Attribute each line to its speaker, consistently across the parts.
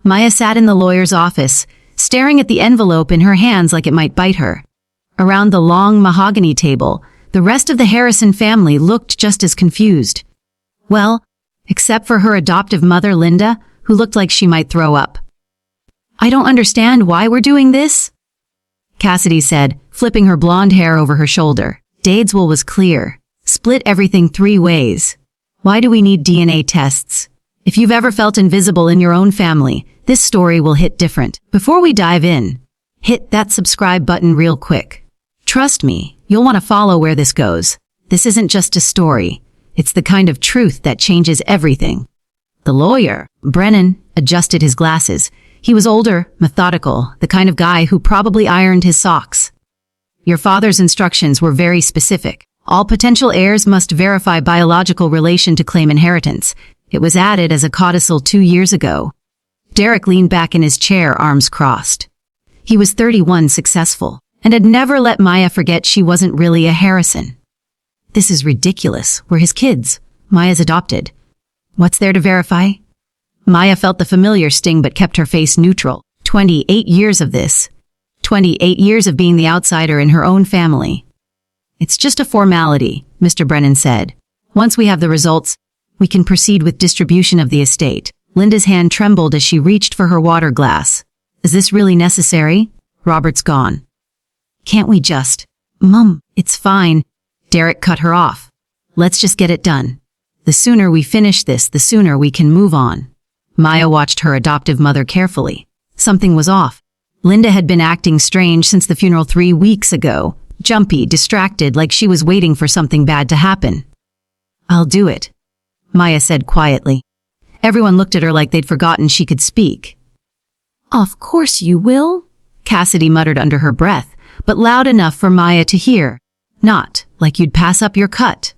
Speaker 1: Maya sat in the lawyer's office, staring at the envelope in her hands like it might bite her. Around the long mahogany table, the rest of the Harrison family looked just as confused. Well, except for her adoptive mother, Linda, who looked like she might throw up. "I don't understand why we're doing this," Cassidy said, flipping her blonde hair over her shoulder. Dade's will was clear. Split everything 3 ways. Why do we need DNA tests? If you've ever felt invisible in your own family, this story will hit different. Before we dive in, hit that subscribe button real quick. Trust me, you'll want to follow where this goes. This isn't just a story. It's the kind of truth that changes everything. The lawyer, Brennan, adjusted his glasses. He was older, methodical, the kind of guy who probably ironed his socks. "Your father's instructions were very specific. All potential heirs must verify biological relation to claim inheritance. It was added as a codicil 2 years ago." Derek leaned back in his chair, arms crossed. He was 31, successful, and had never let Maya forget she wasn't really a Harrison. "This is ridiculous. We're his kids. Maya's adopted. What's there to verify?" Maya felt the familiar sting but kept her face neutral. 28 years of this. 28 years of being the outsider in her own family. "It's just a formality," Mr. Brennan said. "Once we have the results, we can proceed with distribution of the estate." Linda's hand trembled as she reached for her water glass. "Is this really necessary? Robert's gone. Can't we just—" "Mum, it's fine." Derek cut her off. "Let's just get it done. The sooner we finish this, the sooner we can move on." Maya watched her adoptive mother carefully. Something was off. Linda had been acting strange since the funeral 3 weeks ago, jumpy, distracted, like she was waiting for something bad to happen. "I'll do it," Maya said quietly. Everyone looked at her like they'd forgotten she could speak. "Of course you will," Cassidy muttered under her breath, but loud enough for Maya to hear. "Not like you'd pass up your cut."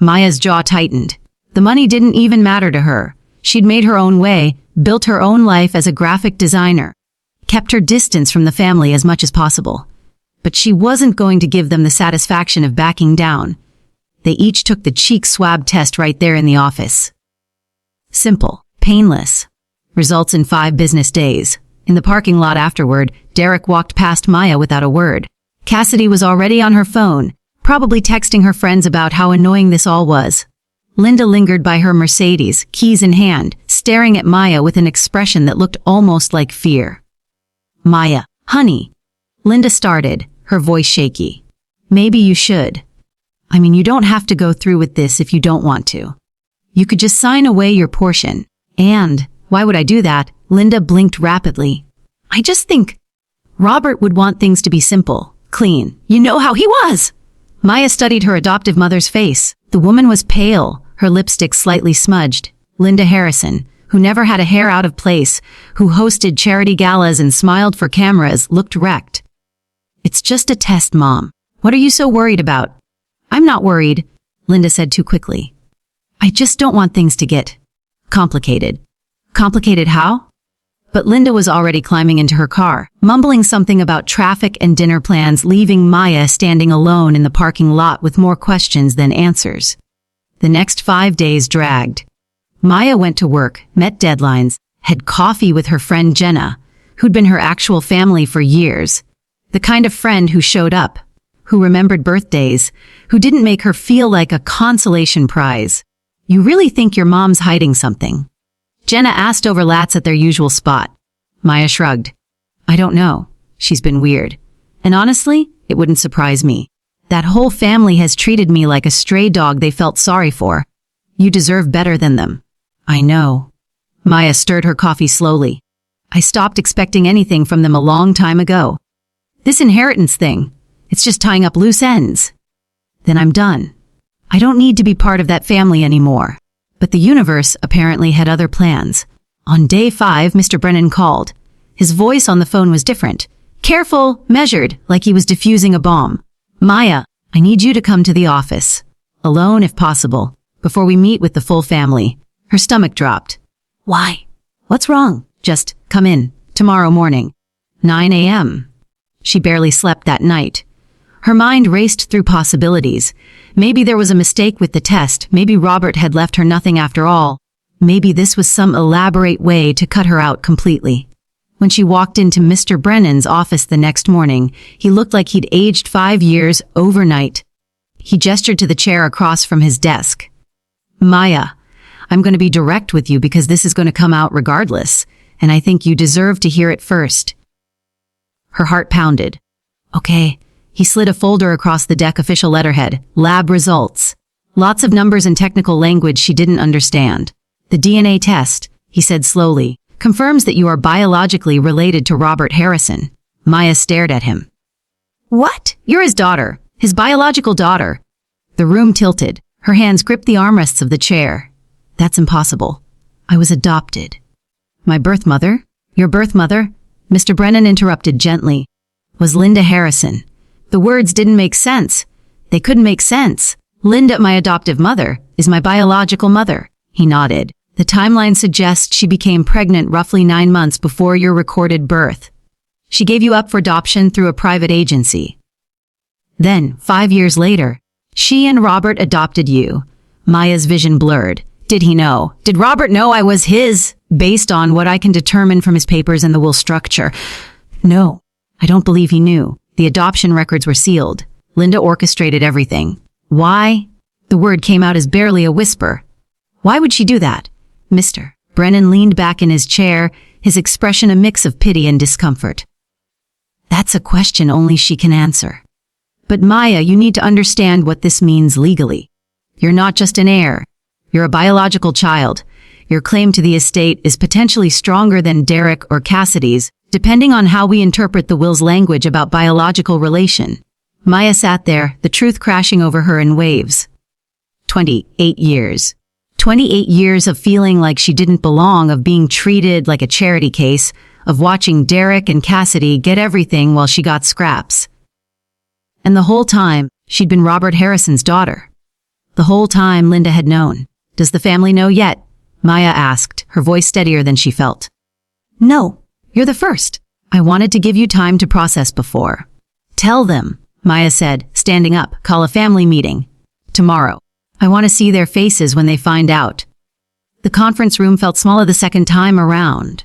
Speaker 1: Maya's jaw tightened. The money didn't even matter to her. She'd made her own way, built her own life as a graphic designer, kept her distance from the family as much as possible. But she wasn't going to give them the satisfaction of backing down. They each took the cheek swab test right there in the office. Simple, painless. Results in 5 business days. In the parking lot afterward, Derek walked past Maya without a word. Cassidy was already on her phone, probably texting her friends about how annoying this all was. Linda lingered by her Mercedes, keys in hand, staring at Maya with an expression that looked almost like fear. "Maya, honey," Linda started, her voice shaky. "Maybe you should. I mean, you don't have to go through with this if you don't want to. You could just sign away your portion. And, why would I do that?" Linda blinked rapidly. "I just think Robert would want things to be simple, clean. You know how he was." Maya studied her adoptive mother's face. The woman was pale, her lipstick slightly smudged. Linda Harrison, who never had a hair out of place, who hosted charity galas and smiled for cameras, looked wrecked. "It's just a test, Mom. What are you so worried about?" "I'm not worried," Linda said too quickly. "I just don't want things to get complicated." "Complicated how?" But Linda was already climbing into her car, mumbling something about traffic and dinner plans, leaving Maya standing alone in the parking lot with more questions than answers. The next 5 days dragged. Maya went to work, met deadlines, had coffee with her friend Jenna, who'd been her actual family for years. The kind of friend who showed up, who remembered birthdays, who didn't make her feel like a consolation prize. "You really think your mom's hiding something?" Jenna asked over Lats at their usual spot. Maya shrugged. "I don't know. She's been weird. And honestly, it wouldn't surprise me. That whole family has treated me like a stray dog they felt sorry for. You deserve better than them." "I know." Maya stirred her coffee slowly. "I stopped expecting anything from them a long time ago. This inheritance thing, it's just tying up loose ends. Then I'm done. I don't need to be part of that family anymore." But the universe apparently had other plans. On day 5, Mr. Brennan called. His voice on the phone was different. Careful, measured, like he was defusing a bomb. "Maya, I need you to come to the office. Alone if possible, before we meet with the full family." Her stomach dropped. "Why? What's wrong?" "Just come in, tomorrow morning. 9 a.m. She barely slept that night. Her mind raced through possibilities. Maybe there was a mistake with the test. Maybe Robert had left her nothing after all. Maybe this was some elaborate way to cut her out completely. When she walked into Mr. Brennan's office the next morning, he looked like he'd aged 5 years overnight. He gestured to the chair across from his desk. Maya, I'm going to be direct with you because this is going to come out regardless, and I think you deserve to hear it first. Her heart pounded. Okay. He slid a folder across the deck official letterhead. Lab results. Lots of numbers and technical language she didn't understand. The DNA test, he said slowly, confirms that you are biologically related to Robert Harrison. Maya stared at him. What? You're his daughter. His biological daughter. The room tilted. Her hands gripped the armrests of the chair. That's impossible. I was adopted. My birth mother? Your birth mother? Mr. Brennan interrupted gently. Was Linda Harrison. The words didn't make sense. They couldn't make sense. Linda, my adoptive mother, is my biological mother. He nodded. The timeline suggests she became pregnant roughly 9 months before your recorded birth. She gave you up for adoption through a private agency. Then, 5 years later, she and Robert adopted you. Maya's vision blurred. Did he know? Did Robert know I was his, based on what I can determine from his papers and the will structure? No, I don't believe he knew. The adoption records were sealed. Linda orchestrated everything. Why? The word came out as barely a whisper. Why would she do that? Mr. Brennan leaned back in his chair, his expression a mix of pity and discomfort. That's a question only she can answer. But Maya, you need to understand what this means legally. You're not just an heir. You're a biological child. Your claim to the estate is potentially stronger than Derek or Cassidy's, depending on how we interpret the will's language about biological relation. Maya sat there, the truth crashing over her in waves. 28 years. 28 years of feeling like she didn't belong, of being treated like a charity case, of watching Derek and Cassidy get everything while she got scraps. And the whole time, she'd been Robert Harrison's daughter. The whole time Linda had known. Does the family know yet? Maya asked, her voice steadier than she felt. No, you're the first. I wanted to give you time to process before. Tell them, Maya said, standing up. Call a family meeting. Tomorrow. I want to see their faces when they find out. The conference room felt smaller the second time around.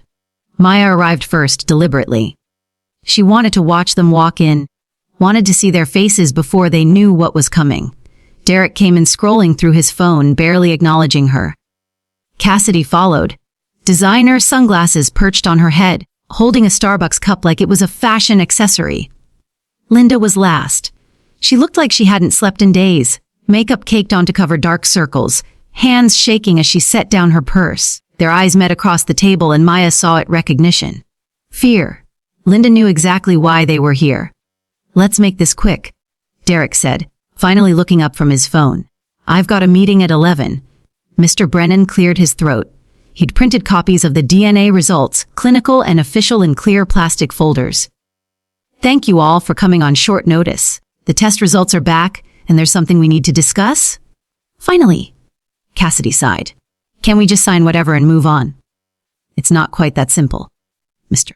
Speaker 1: Maya arrived first, deliberately. She wanted to watch them walk in, wanted to see their faces before they knew what was coming. Derek came in scrolling through his phone, barely acknowledging her. Cassidy followed. Designer sunglasses perched on her head, holding a Starbucks cup like it was a fashion accessory. Linda was last. She looked like she hadn't slept in days, makeup caked on to cover dark circles, hands shaking as she set down her purse. Their eyes met across the table and Maya saw it: recognition. Fear. Linda knew exactly why they were here. Let's make this quick, Derek said, finally looking up from his phone. I've got a meeting at 11. Mr. Brennan cleared his throat. He'd printed copies of the DNA results, clinical and official, in clear plastic folders. Thank you all for coming on short notice. The test results are back, and there's something we need to discuss. Finally, Cassidy sighed. Can we just sign whatever and move on? It's not quite that simple. Mr.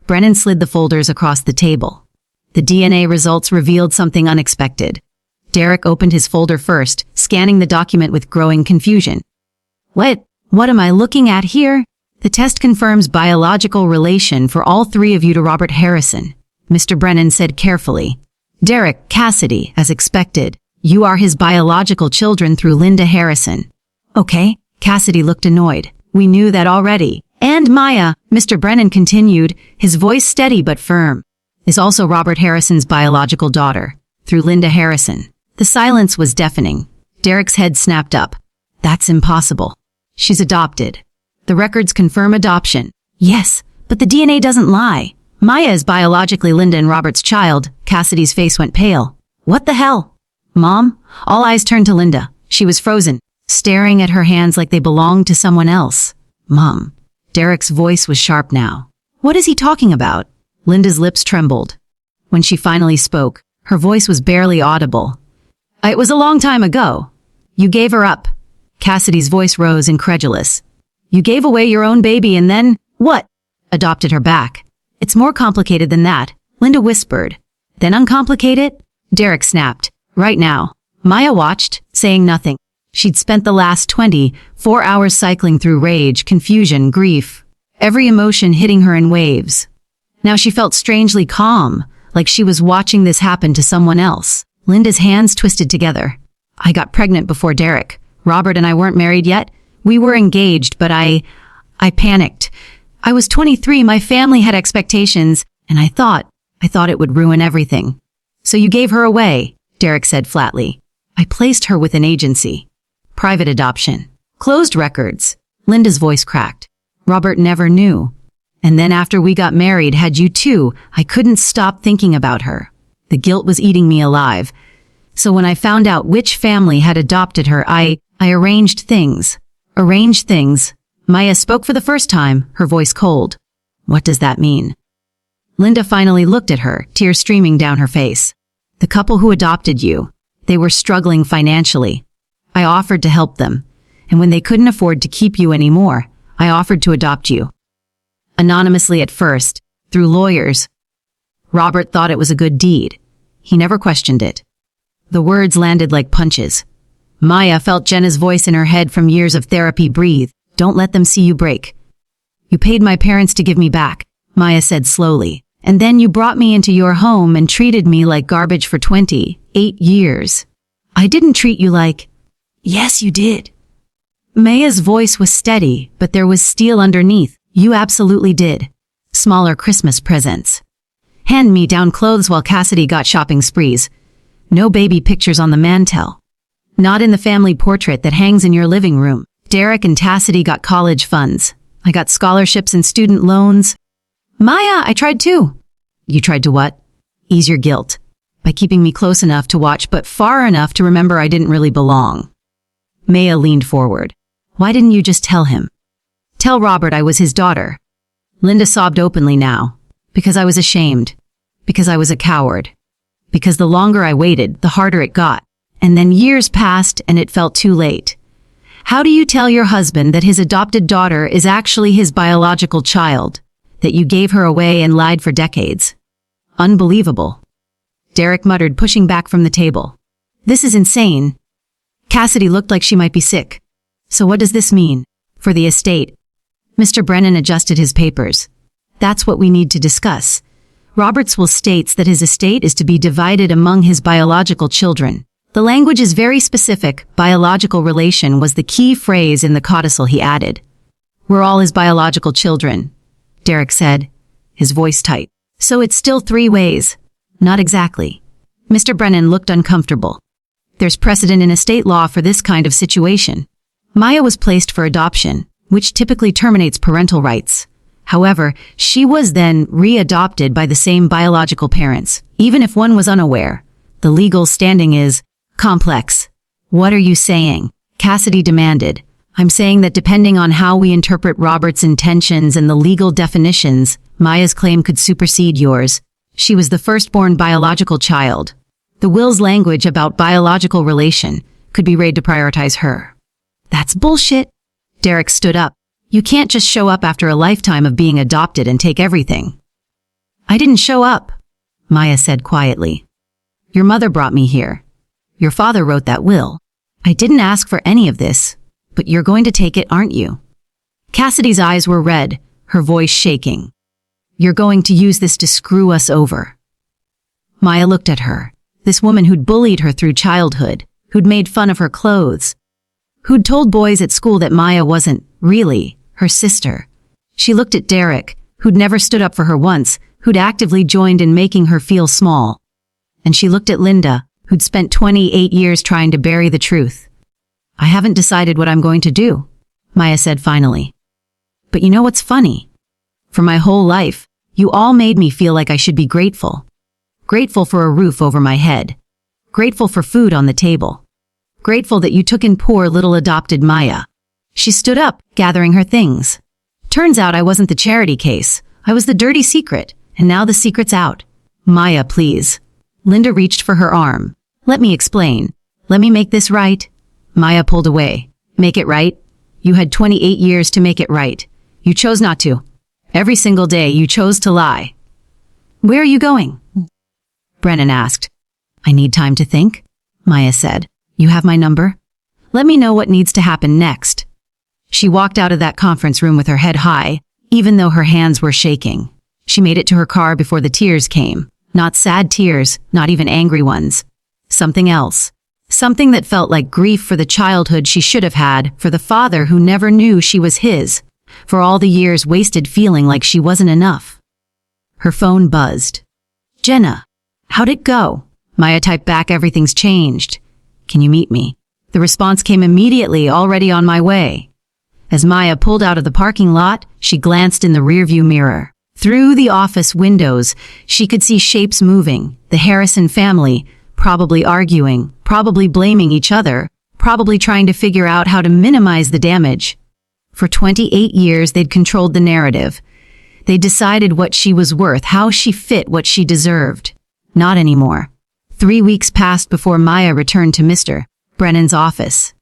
Speaker 1: Brennan slid the folders across the table. The DNA results revealed something unexpected. Derek opened his folder first, scanning the document with growing confusion. What am I looking at here? The test confirms biological relation for all three of you to Robert Harrison, Mr. Brennan said carefully. Derek, Cassidy, as expected. You are his biological children through Linda Harrison. Okay, Cassidy looked annoyed. We knew that already. And Maya, Mr. Brennan continued, his voice steady but firm, is also Robert Harrison's biological daughter, through Linda Harrison. The silence was deafening. Derek's head snapped up. That's impossible. She's adopted. The records confirm adoption. Yes, but the DNA doesn't lie. Maya is biologically Linda and Robert's child. Cassidy's face went pale. What the hell? Mom? All eyes turned to Linda. She was frozen, staring at her hands like they belonged to someone else. Mom. Derek's voice was sharp now. What is he talking about? Linda's lips trembled. When she finally spoke, her voice was barely audible. It was a long time ago. You gave her up. Cassidy's voice rose, incredulous. You gave away your own baby and then, what? Adopted her back. It's more complicated than that, Linda whispered. Then uncomplicate it? Derek snapped. Right now. Maya watched, saying nothing. She'd spent the last 24 hours cycling through rage, confusion, grief, every emotion hitting her in waves. Now she felt strangely calm, like she was watching this happen to someone else. Linda's hands twisted together. I got pregnant before Derek. Robert and I weren't married yet. We were engaged, but I panicked. I was 23, my family had expectations, and I thought it would ruin everything. So you gave her away, Derek said flatly. I placed her with an agency. Private adoption. Closed records. Linda's voice cracked. Robert never knew. And then after we got married, had you too, I couldn't stop thinking about her. The guilt was eating me alive. So when I found out which family had adopted her, I arranged things. Arranged things. Maya spoke for the first time, her voice cold. What does that mean? Linda finally looked at her, tears streaming down her face. The couple who adopted you, they were struggling financially. I offered to help them. And when they couldn't afford to keep you anymore, I offered to adopt you. Anonymously at first, through lawyers. Robert thought it was a good deed. He never questioned it. The words landed like punches. Maya felt Jenna's voice in her head from years of therapy breathe. Don't let them see you break. You paid my parents to give me back, Maya said slowly. And then you brought me into your home and treated me like garbage for 28 years. I didn't treat you like... Yes, you did. Maya's voice was steady, but there was steel underneath. You absolutely did. Smaller Christmas presents. Hand-me-down clothes while Cassidy got shopping sprees. No baby pictures on the mantel. Not in the family portrait that hangs in your living room. Derek and Cassidy got college funds. I got scholarships and student loans. Maya, I tried too. You tried to what? Ease your guilt. By keeping me close enough to watch, but far enough to remember I didn't really belong. Maya leaned forward. Why didn't you just tell him? Tell Robert I was his daughter. Linda sobbed openly now. Because I was ashamed. Because I was a coward. Because the longer I waited, the harder it got. And then years passed and it felt too late. How do you tell your husband that his adopted daughter is actually his biological child? That you gave her away and lied for decades? Unbelievable. Derek muttered, pushing back from the table. This is insane. Cassidy looked like she might be sick. So what does this mean? For the estate? Mr. Brennan adjusted his papers. That's what we need to discuss. Robert's will states that his estate is to be divided among his biological children. The language is very specific. Biological relation was the key phrase in the codicil he added. We're all his biological children, Derek said, his voice tight. So it's still 3 ways. Not exactly. Mr. Brennan looked uncomfortable. There's precedent in estate law for this kind of situation. Maya was placed for adoption, which typically terminates parental rights. However, she was then readopted by the same biological parents, even if one was unaware. The legal standing is complex. What are you saying? Cassidy demanded. I'm saying that depending on how we interpret Robert's intentions and the legal definitions, Maya's claim could supersede yours. She was the firstborn biological child. The will's language about biological relation could be read to prioritize her. That's bullshit. Derek stood up. You can't just show up after a lifetime of being adopted and take everything. I didn't show up, Maya said quietly. Your mother brought me here. Your father wrote that will. I didn't ask for any of this, but you're going to take it, aren't you? Cassidy's eyes were red, her voice shaking. You're going to use this to screw us over. Maya looked at her, this woman who'd bullied her through childhood, who'd made fun of her clothes, who'd told boys at school that Maya wasn't really her sister. She looked at Derek, who'd never stood up for her once, who'd actively joined in making her feel small. And she looked at Linda, who'd spent 28 years trying to bury the truth. I haven't decided what I'm going to do, Maya said finally. But you know what's funny? For my whole life, you all made me feel like I should be grateful. Grateful for a roof over my head. Grateful for food on the table. Grateful that you took in poor little adopted Maya. She stood up, gathering her things. Turns out I wasn't the charity case. I was the dirty secret, and now the secret's out. Maya, please. Linda reached for her arm. Let me explain. Let me make this right. Maya pulled away. Make it right? You had 28 years to make it right. You chose not to. Every single day you chose to lie. Where are you going? Brennan asked. I need time to think, Maya said. You have my number? Let me know what needs to happen next." She walked out of that conference room with her head high, even though her hands were shaking. She made it to her car before the tears came. Not sad tears, not even angry ones. Something else. Something that felt like grief for the childhood she should have had, for the father who never knew she was his, for all the years wasted feeling like she wasn't enough. Her phone buzzed. "Jenna, how'd it go?" Maya typed back, "Everything's changed. Can you meet me?" The response came immediately, "Already on my way." As Maya pulled out of the parking lot, she glanced in the rearview mirror. Through the office windows, she could see shapes moving, the Harrison family, probably arguing, probably blaming each other, probably trying to figure out how to minimize the damage. For 28 years, they'd controlled the narrative. They decided what she was worth, how she fit, what she deserved. Not anymore. 3 weeks passed before Maya returned to Mr. Brennan's office.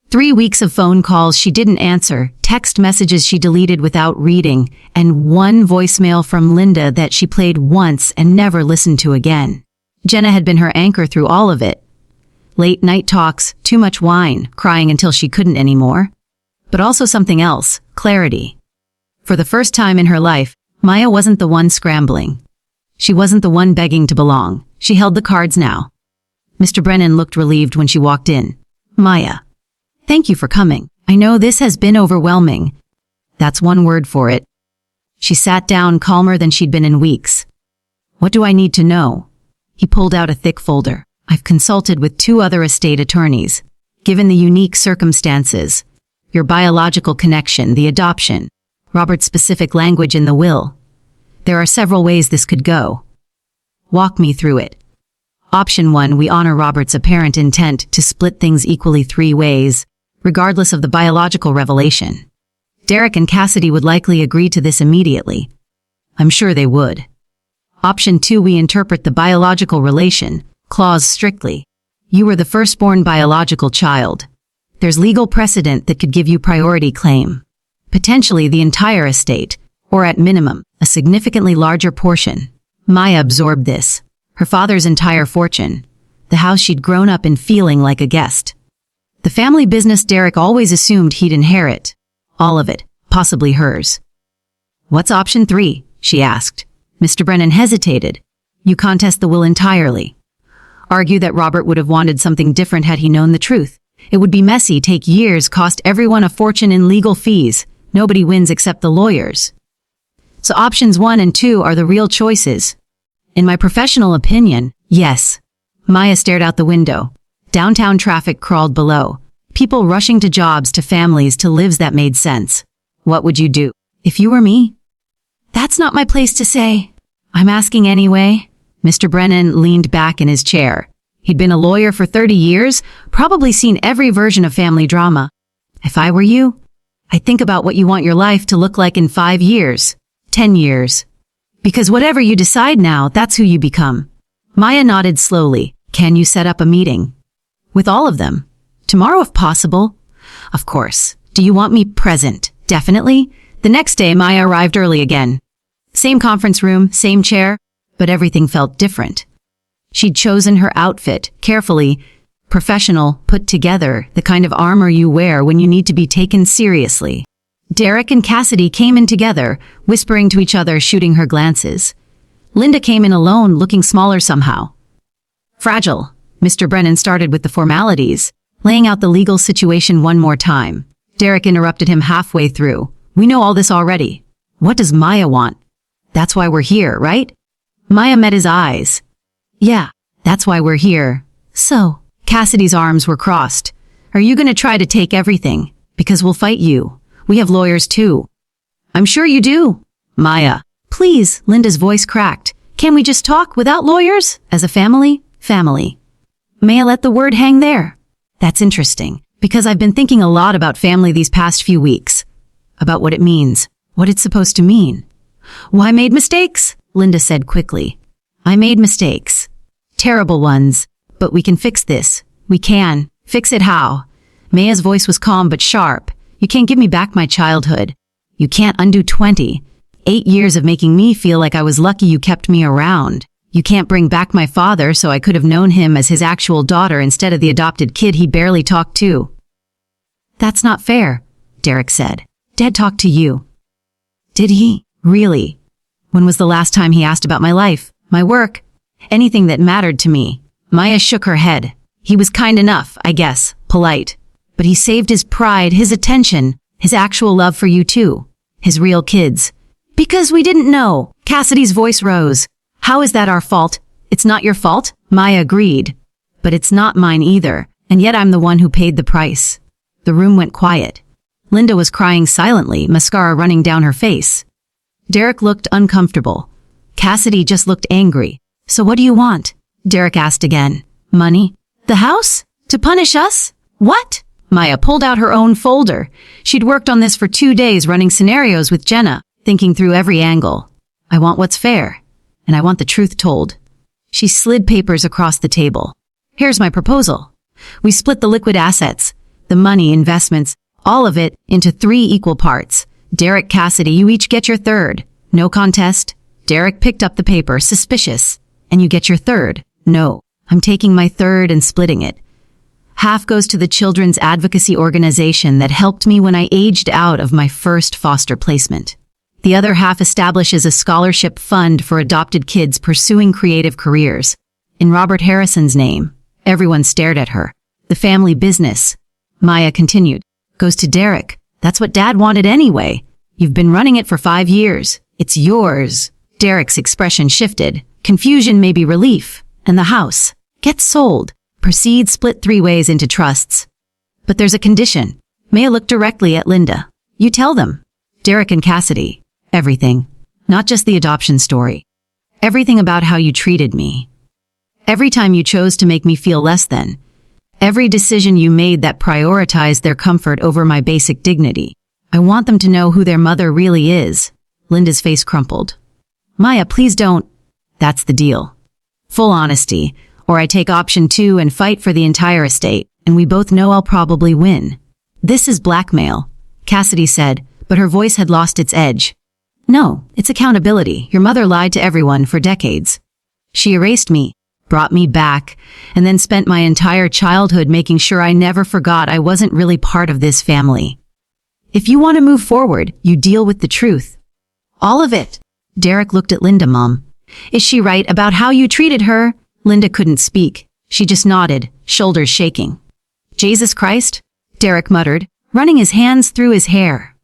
Speaker 1: 3 weeks of phone calls she didn't answer, text messages she deleted without reading, and one voicemail from Linda that she played once and never listened to again. Jenna had been her anchor through all of it. Late night talks, too much wine, crying until she couldn't anymore. But also something else, clarity. For the first time in her life, Maya wasn't the one scrambling. She wasn't the one begging to belong. She held the cards now. Mr. Brennan looked relieved when she walked in. "Maya, thank you for coming. I know this has been overwhelming." That's one word for it. She sat down, calmer than she'd been in weeks. "What do I need to know?" He pulled out a thick folder. "I've consulted with 2 other estate attorneys. Given the unique circumstances, your biological connection, the adoption, Robert's specific language in the will, there are several ways this could go. Walk me through it." Option 1, we honor Robert's apparent intent to split things equally 3 ways, regardless of the biological revelation. Derek and Cassidy would likely agree to this immediately. I'm sure they would. Option 2, we interpret the biological relation clause strictly. You were the firstborn biological child. There's legal precedent that could give you priority claim. Potentially the entire estate, or at minimum, a significantly larger portion. Maya absorbed this. Her father's entire fortune. The house she'd grown up in feeling like a guest. The family business Derek always assumed he'd inherit. All of it, possibly hers. "What's option 3? She asked. Mr. Brennan hesitated. "You contest the will entirely. Argue that Robert would have wanted something different had he known the truth. It would be messy, take years, cost everyone a fortune in legal fees. Nobody wins except the lawyers. So options 1 and 2 are the real choices. In my professional opinion, yes." Maya stared out the window. Downtown traffic crawled below. People rushing to jobs, to families, to lives that made sense. "What would you do if you were me?" "That's not my place to say." "I'm asking anyway." Mr. Brennan leaned back in his chair. He'd been a lawyer for 30 years, probably seen every version of family drama. "If I were you, I'd think about what you want your life to look like in 5 years, 10 years. Because whatever you decide now, that's who you become." Maya nodded slowly. "Can you set up a meeting?" "With all of them? Tomorrow if possible." "Of course. Do you want me present?" "Definitely." The next day, Maya arrived early again. Same conference room, same chair, but everything felt different. She'd chosen her outfit, carefully, professional, put together, the kind of armor you wear when you need to be taken seriously. Derek and Cassidy came in together, whispering to each other, shooting her glances. Linda came in alone, looking smaller somehow. "Fragile." Mr. Brennan started with the formalities, laying out the legal situation one more time. Derek interrupted him halfway through. "We know all this already. What does Maya want?" "That's why we're here, right?" Maya met his eyes. "Yeah, that's why we're here." "So?" Cassidy's arms were crossed. "Are you going to try to take everything? Because we'll fight you. We have lawyers too." "I'm sure you do." "Maya." "Please," Linda's voice cracked. "Can we just talk without lawyers? As a family?" "Family." May I let the word hang there? "That's interesting, because I've been thinking a lot about family these past few weeks. About what it means, what it's supposed to mean." "Well, I made mistakes," Linda said quickly. "I made mistakes. Terrible ones. But we can fix this. We can. Fix it how?" Maya's voice was calm but sharp. "You can't give me back my childhood. You can't undo 28 years of making me feel like I was lucky you kept me around. You can't bring back my father so I could have known him as his actual daughter instead of the adopted kid he barely talked to." That's not fair, Derek said. Dad talked to you. Did he? Really? When was the last time he asked about my life, my work, anything that mattered to me? Maya shook her head. He was kind enough, I guess, polite. But he saved his pride, his attention, his actual love for you too. His real kids. Because we didn't know. Cassidy's voice rose. How is that our fault? It's not your fault, Maya agreed. But it's not mine either, and yet I'm the one who paid the price. The room went quiet. Linda was crying silently, mascara running down her face. Derek looked uncomfortable. Cassidy just looked angry. So what do you want? Derek asked again. Money? The house? To punish us? What? Maya pulled out her own folder. She'd worked on this for 2 days running scenarios with Jenna, thinking through every angle. I want what's fair, and I want the truth told. She slid papers across the table. Here's my proposal. We split the liquid assets, the money, investments, all of it into 3 equal parts. Derek, Cassidy, you each get your third. No contest. Derek picked up the paper, suspicious. And you get your third. No, I'm taking my third and splitting it. Half goes to the children's advocacy organization that helped me when I aged out of my first foster placement. The other half establishes a scholarship fund for adopted kids pursuing creative careers. In Robert Harrison's name. Everyone stared at her. The family business, Maya continued, goes to Derek. That's what Dad wanted anyway. You've been running it for 5 years. It's yours. Derek's expression shifted. Confusion, maybe relief. And the house gets sold. Proceeds split 3 ways into trusts. But there's a condition. Maya looked directly at Linda. You tell them. Derek and Cassidy. Everything. Not just the adoption story. Everything about how you treated me. Every time you chose to make me feel less than. Every decision you made that prioritized their comfort over my basic dignity. I want them to know who their mother really is. Linda's face crumpled. Maya, please don't. That's the deal. Full honesty, or I take option 2 and fight for the entire estate, and we both know I'll probably win. This is blackmail, Cassidy said, but her voice had lost its edge. No, it's accountability. Your mother lied to everyone for decades. She erased me, brought me back, and then spent my entire childhood making sure I never forgot I wasn't really part of this family. If you want to move forward, you deal with the truth. All of it. Derek looked at Linda, Mom. Is she right about how you treated her? Linda couldn't speak. She just nodded, shoulders shaking. Jesus Christ? Derek muttered, running his hands through his hair.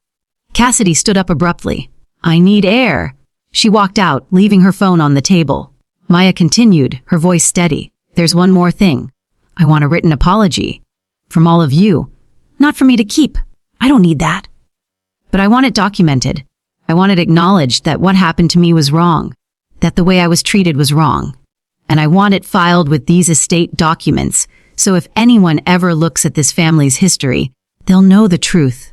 Speaker 1: Cassidy stood up abruptly. I need air. She walked out, leaving her phone on the table. Maya continued, her voice steady. There's one more thing. I want a written apology. From all of you. Not for me to keep. I don't need that. But I want it documented. I want it acknowledged that what happened to me was wrong. That the way I was treated was wrong. And I want it filed with these estate documents, so if anyone ever looks at this family's history, they'll know the truth.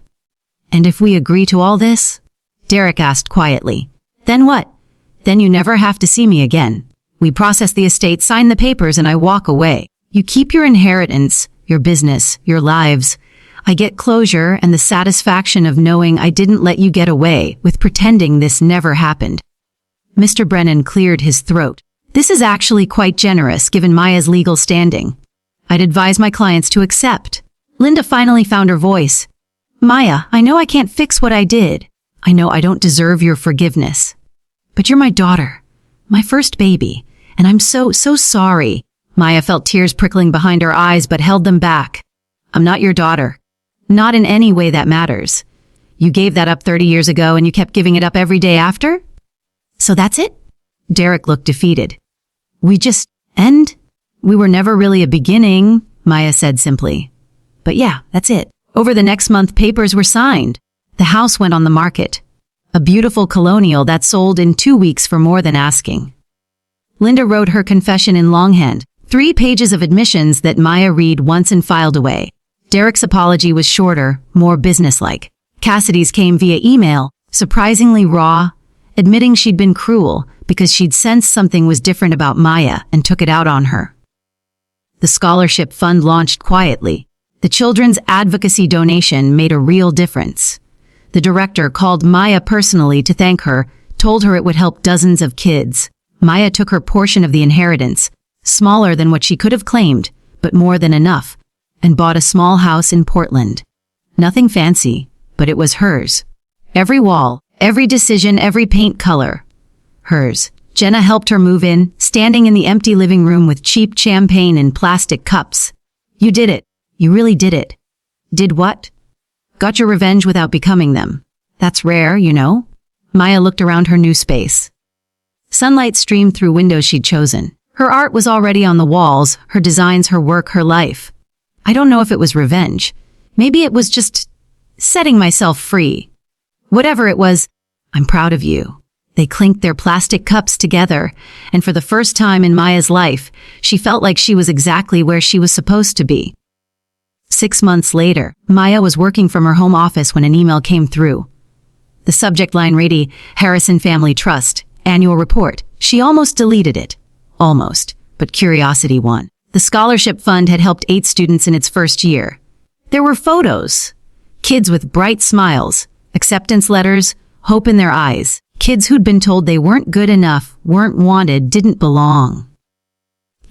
Speaker 1: And if we agree to all this? Derek asked quietly. Then what? Then you never have to see me again. We process the estate, sign the papers, and I walk away. You keep your inheritance, your business, your lives. I get closure and the satisfaction of knowing I didn't let you get away with pretending this never happened. Mr. Brennan cleared his throat. This is actually quite generous given Maya's legal standing. I'd advise my clients to accept. Linda finally found her voice. Maya, I know I can't fix what I did. I know I don't deserve your forgiveness. But you're my daughter, my first baby, and I'm so sorry. Maya felt tears prickling behind her eyes but held them back. I'm not your daughter. Not in any way that matters. You gave that up 30 years ago and you kept giving it up every day after? So that's it? Derek looked defeated. We just end? We were never really a beginning, Maya said simply. But yeah, that's it. Over the next month, papers were signed. The house went on the market. A beautiful colonial that sold in 2 weeks for more than asking. Linda wrote her confession in longhand, 3 pages of admissions that Maya read once and filed away. Derek's apology was shorter, more businesslike. Cassidy's came via email, surprisingly raw, admitting she'd been cruel because she'd sensed something was different about Maya and took it out on her. The scholarship fund launched quietly. The children's advocacy donation made a real difference. The director called Maya personally to thank her, told her it would help dozens of kids. Maya took her portion of the inheritance, smaller than what she could have claimed, but more than enough, and bought a small house in Portland. Nothing fancy, but it was hers. Every wall, every decision, every paint color. Hers. Jenna helped her move in, standing in the empty living room with cheap champagne in plastic cups. You did it. You really did it. Did what? Got your revenge without becoming them. That's rare, you know? Maya looked around her new space. Sunlight streamed through windows she'd chosen. Her art was already on the walls, her designs, her work, her life. I don't know if it was revenge. Maybe it was just setting myself free. Whatever it was, I'm proud of you. They clinked their plastic cups together, and for the first time in Maya's life, she felt like she was exactly where she was supposed to be. 6 months later, Maya was working from her home office when an email came through. The subject line read, Harrison Family Trust, Annual Report. She almost deleted it. Almost, but curiosity won. The scholarship fund had helped 8 students in its first year. There were photos. Kids with bright smiles, acceptance letters, hope in their eyes. Kids who'd been told they weren't good enough, weren't wanted, didn't belong.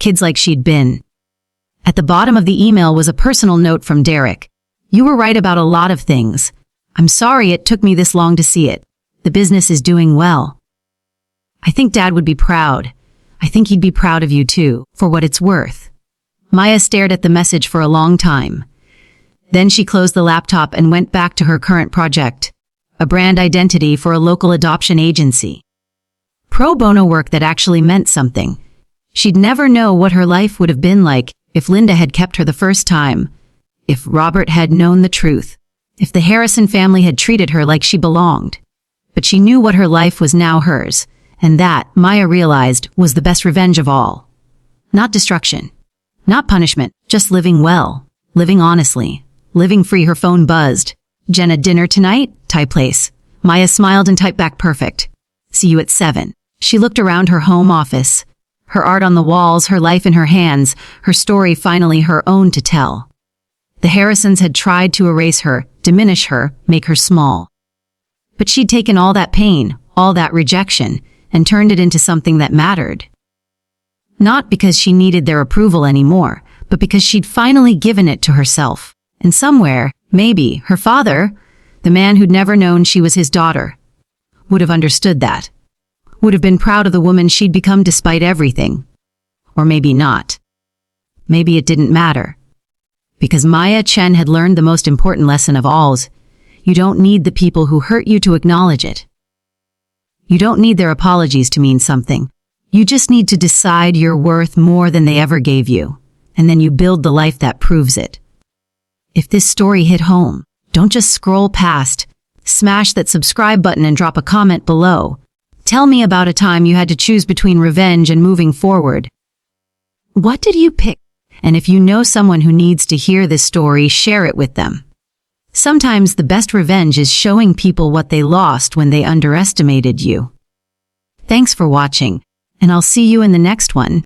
Speaker 1: Kids like she'd been. At the bottom of the email was a personal note from Derek. You were right about a lot of things. I'm sorry it took me this long to see it. The business is doing well. I think Dad would be proud. I think he'd be proud of you too, for what it's worth. Maya stared at the message for a long time. Then she closed the laptop and went back to her current project, a brand identity for a local adoption agency. Pro bono work that actually meant something. She'd never know what her life would have been like if Linda had kept her the first time, if Robert had known the truth, if the Harrison family had treated her like she belonged. But she knew what her life was now hers, and that, Maya realized, was the best revenge of all. Not destruction. Not punishment, just living well, living honestly, living free. Her phone buzzed. Jenna, dinner tonight? Thai place. Maya smiled and typed back perfect. See you at 7. She looked around her home office. Her art on the walls, her life in her hands, her story finally her own to tell. The Harrisons had tried to erase her, diminish her, make her small. But she'd taken all that pain, all that rejection, and turned it into something that mattered. Not because she needed their approval anymore, but because she'd finally given it to herself. And somewhere, maybe, her father, the man who'd never known she was his daughter, would have understood that. Would have been proud of the woman she'd become despite everything. Or maybe not. Maybe it didn't matter. Because Maya Chen had learned the most important lesson of all: you don't need the people who hurt you to acknowledge it. You don't need their apologies to mean something. You just need to decide you're worth more than they ever gave you, and then you build the life that proves it. If this story hit home, don't just scroll past. Smash that subscribe button and drop a comment below. Tell me about a time you had to choose between revenge and moving forward. What did you pick? And if you know someone who needs to hear this story, share it with them. Sometimes the best revenge is showing people what they lost when they underestimated you. Thanks for watching, and I'll see you in the next one.